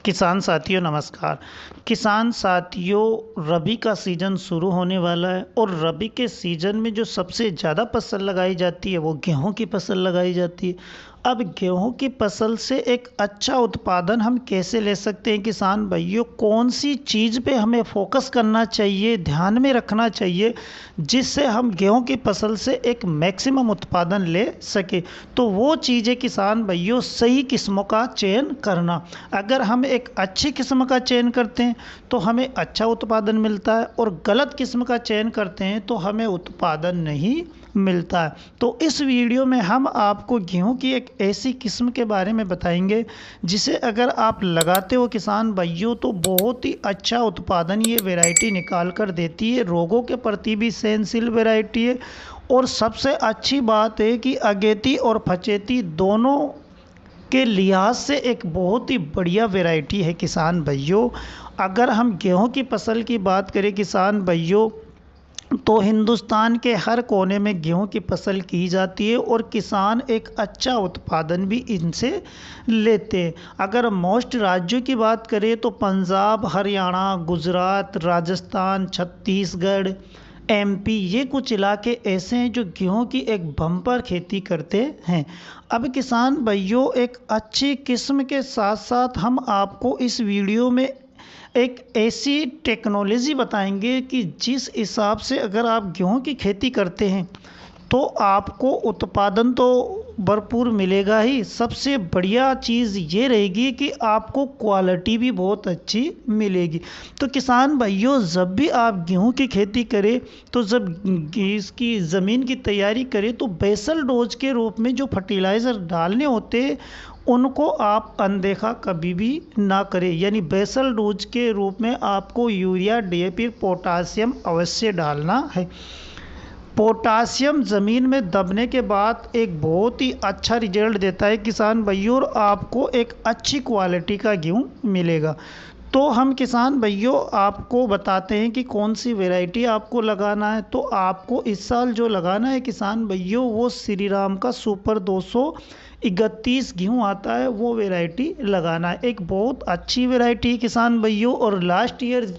किसान साथियों नमस्कार। किसान साथियों, रबी का सीज़न शुरू होने वाला है और रबी के सीज़न में जो सबसे ज़्यादा फसल लगाई जाती है वो गेहूं की फसल लगाई जाती है। अब गेहूं की फसल से एक अच्छा उत्पादन हम कैसे ले सकते हैं किसान भाइयों, कौन सी चीज़ पे हमें फोकस करना चाहिए, ध्यान में रखना चाहिए जिससे हम गेहूं की फसल से एक मैक्सिमम उत्पादन ले सके। तो वो चीज़ें किसान भाइयों, सही किस्मों का चयन करना। अगर हम एक अच्छी किस्म का चयन करते हैं तो हमें अच्छा उत्पादन मिलता है और गलत किस्म का चयन करते हैं तो हमें उत्पादन नहीं मिलता है। तो इस वीडियो में हम आपको गेहूं की एक ऐसी किस्म के बारे में बताएंगे जिसे अगर आप लगाते हो किसान भाइयों तो बहुत ही अच्छा उत्पादन ये वैरायटी निकाल कर देती है। रोगों के प्रति भी सहनशील वैरायटी है और सबसे अच्छी बात है कि अगेती और फचेती दोनों के लिहाज से एक बहुत ही बढ़िया वैरायटी है किसान भाइयों। अगर हम गेहूं की फसल की बात करें किसान भाइयों तो हिंदुस्तान के हर कोने में गेहूं की फसल की जाती है और किसान एक अच्छा उत्पादन भी इनसे लेते हैं। अगर मोस्ट राज्यों की बात करें तो पंजाब, हरियाणा, गुजरात, राजस्थान, छत्तीसगढ़, एमपी, ये कुछ इलाके ऐसे हैं जो गेहूं की एक बम्पर खेती करते हैं। अब किसान भाइयों, एक अच्छी किस्म के साथ साथ हम आपको इस वीडियो में एक ऐसी टेक्नोलॉजी बताएंगे कि जिस हिसाब से अगर आप गेहूं की खेती करते हैं तो आपको उत्पादन तो भरपूर मिलेगा ही, सबसे बढ़िया चीज़ ये रहेगी कि आपको क्वालिटी भी बहुत अच्छी मिलेगी। तो किसान भाइयों, जब भी आप गेहूं की खेती करें तो जब इसकी ज़मीन की तैयारी करें तो बेसल डोज के रूप में जो फर्टिलाइज़र डालने होते हैं उनको आप अनदेखा कभी भी ना करें। यानी बेसल डोज के रूप में आपको यूरिया, डीएपी, पोटासियम अवश्य डालना है। पोटासियम ज़मीन में दबने के बाद एक बहुत ही अच्छा रिजल्ट देता है किसान भाइयों और आपको एक अच्छी क्वालिटी का गेहूँ मिलेगा। तो हम किसान भाइयों आपको बताते हैं कि कौन सी वैरायटी आपको लगाना है। तो आपको इस साल जो लगाना है किसान भाइयों वो श्री राम का सुपर 231 गेहूँ आता है, वो वैरायटी लगाना है। एक बहुत अच्छी वैरायटी है किसान भाइयों और लास्ट ईयर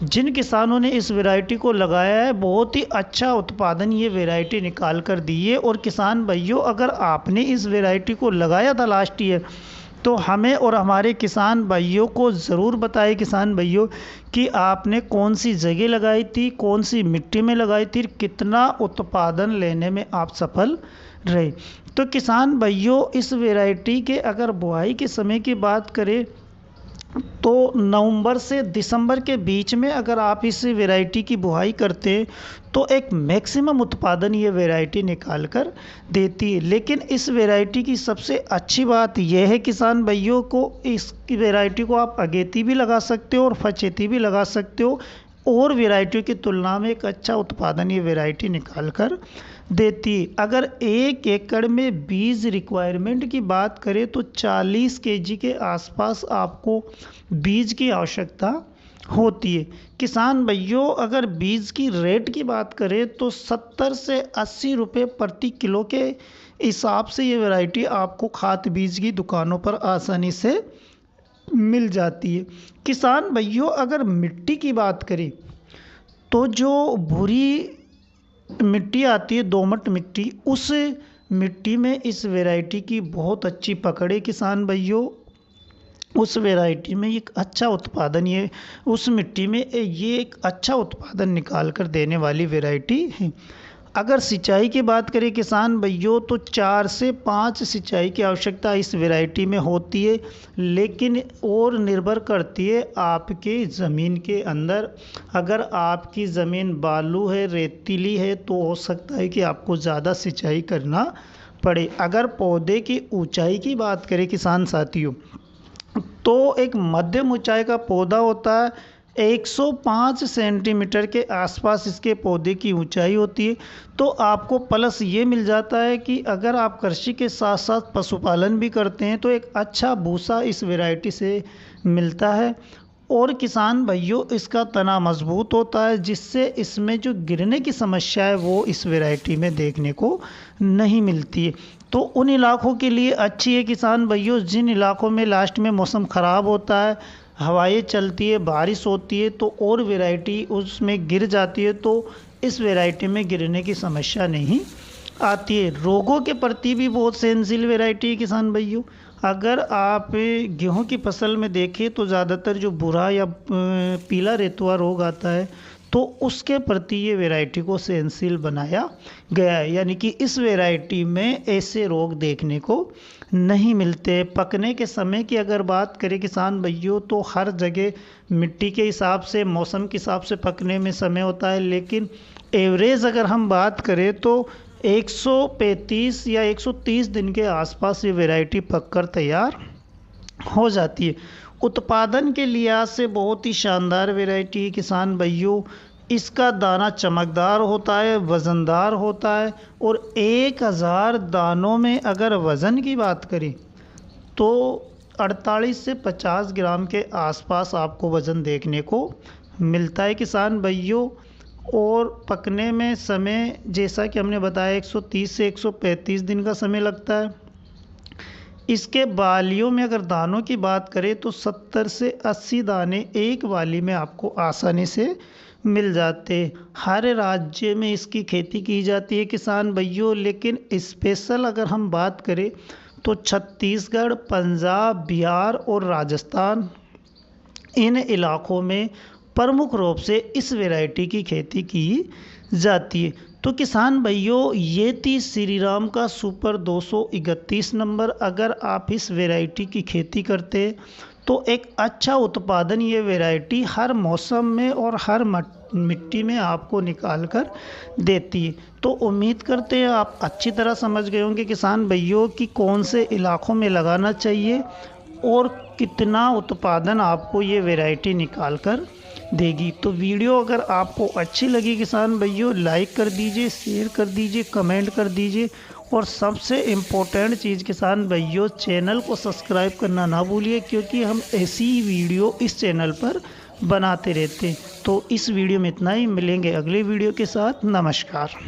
जिन किसानों ने इस वैरायटी को लगाया है बहुत ही अच्छा उत्पादन ये वैरायटी निकाल कर दी है। और किसान भाइयों, अगर आपने इस वैरायटी को लगाया था लास्ट ईयर तो हमें और हमारे किसान भाइयों को ज़रूर बताएं किसान भाइयों कि आपने कौन सी जगह लगाई थी, कौन सी मिट्टी में लगाई थी, कितना उत्पादन लेने में आप सफल रहे। तो किसान भाइयों, इस वैरायटी के अगर बुआई के समय की बात करें तो नवंबर से दिसंबर के बीच में अगर आप इस वैरायटी की बुआई करते हैं तो एक मैक्सिमम उत्पादन ये वैरायटी निकाल कर देती है। लेकिन इस वैरायटी की सबसे अच्छी बात यह है किसान भाइयों को, इसकी वैरायटी को आप अगेती भी लगा सकते हो और फचेती भी लगा सकते हो और वैरायटियों की तुलना में एक अच्छा उत्पादन ये वैरायटी निकाल कर देती। अगर 1 एकड़ में बीज रिक्वायरमेंट की बात करें तो 40 केजी के आसपास आपको बीज की आवश्यकता होती है। किसान भाइयों, अगर बीज की रेट की बात करें तो 70 से 80 रुपये प्रति किलो के हिसाब से ये वैरायटी आपको खाद बीज की दुकानों पर आसानी से मिल जाती है। किसान भाइयों, अगर मिट्टी की बात करें तो जो भूरी मिट्टी आती है, दोमट मिट्टी, उस मिट्टी में इस वैरायटी की बहुत अच्छी पकड़ है किसान भाइयों। उस वैरायटी में एक अच्छा उत्पादन ये उस मिट्टी में ये एक अच्छा उत्पादन निकाल कर देने वाली वैरायटी है। अगर सिंचाई की बात करें किसान भाइयों तो 4 से 5 सिंचाई की आवश्यकता इस वैरायटी में होती है, लेकिन और निर्भर करती है आपके ज़मीन के अंदर। अगर आपकी ज़मीन बालू है, रेतीली है तो हो सकता है कि आपको ज़्यादा सिंचाई करना पड़े। अगर पौधे की ऊंचाई की बात करें किसान साथियों तो एक मध्यम ऊंचाई का पौधा होता है, 105 सेंटीमीटर के आसपास इसके पौधे की ऊंचाई होती है। तो आपको प्लस ये मिल जाता है कि अगर आप कृषि के साथ साथ पशुपालन भी करते हैं तो एक अच्छा भूसा इस वैरायटी से मिलता है। और किसान भाइयों, इसका तना मजबूत होता है जिससे इसमें जो गिरने की समस्या है वो इस वैरायटी में देखने को नहीं मिलती है। तो उन इलाकों के लिए अच्छी है किसान भाइयों जिन इलाकों में लास्ट में मौसम ख़राब होता है, हवाएं चलती है, बारिश होती है तो और वैरायटी उसमें गिर जाती है, तो इस वैरायटी में गिरने की समस्या नहीं आती है। रोगों के प्रति भी बहुत सहनशील वैरायटी है किसान भाइयों। अगर आप गेहूं की फसल में देखें तो ज़्यादातर जो भूरा या पीला रेतुआ रोग आता है तो उसके प्रति ये वैरायटी को सहनशील बनाया गया है, यानी कि इस वैरायटी में ऐसे रोग देखने को नहीं मिलते। पकने के समय की अगर बात करें किसान भाइयों तो हर जगह मिट्टी के हिसाब से, मौसम के हिसाब से पकने में समय होता है, लेकिन एवरेज अगर हम बात करें तो 135 या 130 दिन के आसपास ये वैरायटी पककर तैयार हो जाती है। उत्पादन के लिहाज से बहुत ही शानदार वैरायटी है किसान भाइयों। इसका दाना चमकदार होता है, वज़नदार होता है और 1000 दानों में अगर वज़न की बात करें तो 48 से 50 ग्राम के आसपास आपको वज़न देखने को मिलता है किसान भाइयों। और पकने में समय जैसा कि हमने बताया 130 से 135 दिन का समय लगता है। इसके बालियों में अगर दानों की बात करें तो 70 से 80 दाने एक वाली में आपको आसानी से मिल जाते। हर राज्य में इसकी खेती की जाती है किसान भाइयों, लेकिन स्पेशल अगर हम बात करें तो छत्तीसगढ़, पंजाब, बिहार और राजस्थान, इन इलाकों में प्रमुख रूप से इस वैरायटी की खेती की जाती है। तो किसान भाइयों ये थी श्रीराम का सुपर 231 नंबर। अगर आप इस वैरायटी की खेती करते हैं तो एक अच्छा उत्पादन ये वैरायटी हर मौसम में और हर मिट्टी में आपको निकाल कर देती है। तो उम्मीद करते हैं आप अच्छी तरह समझ गए होंगे किसान भाइयों कि कौन से इलाकों में लगाना चाहिए और कितना उत्पादन आपको ये वैरायटी निकाल कर देगी। तो वीडियो अगर आपको अच्छी लगी किसान भाइयों लाइक कर दीजिए, शेयर कर दीजिए, कमेंट कर दीजिए और सबसे इम्पोर्टेंट चीज़ किसान भाइयों चैनल को सब्सक्राइब करना ना भूलिए, क्योंकि हम ऐसी ही वीडियो इस चैनल पर बनाते रहते हैं। तो इस वीडियो में इतना ही, मिलेंगे अगले वीडियो के साथ। नमस्कार।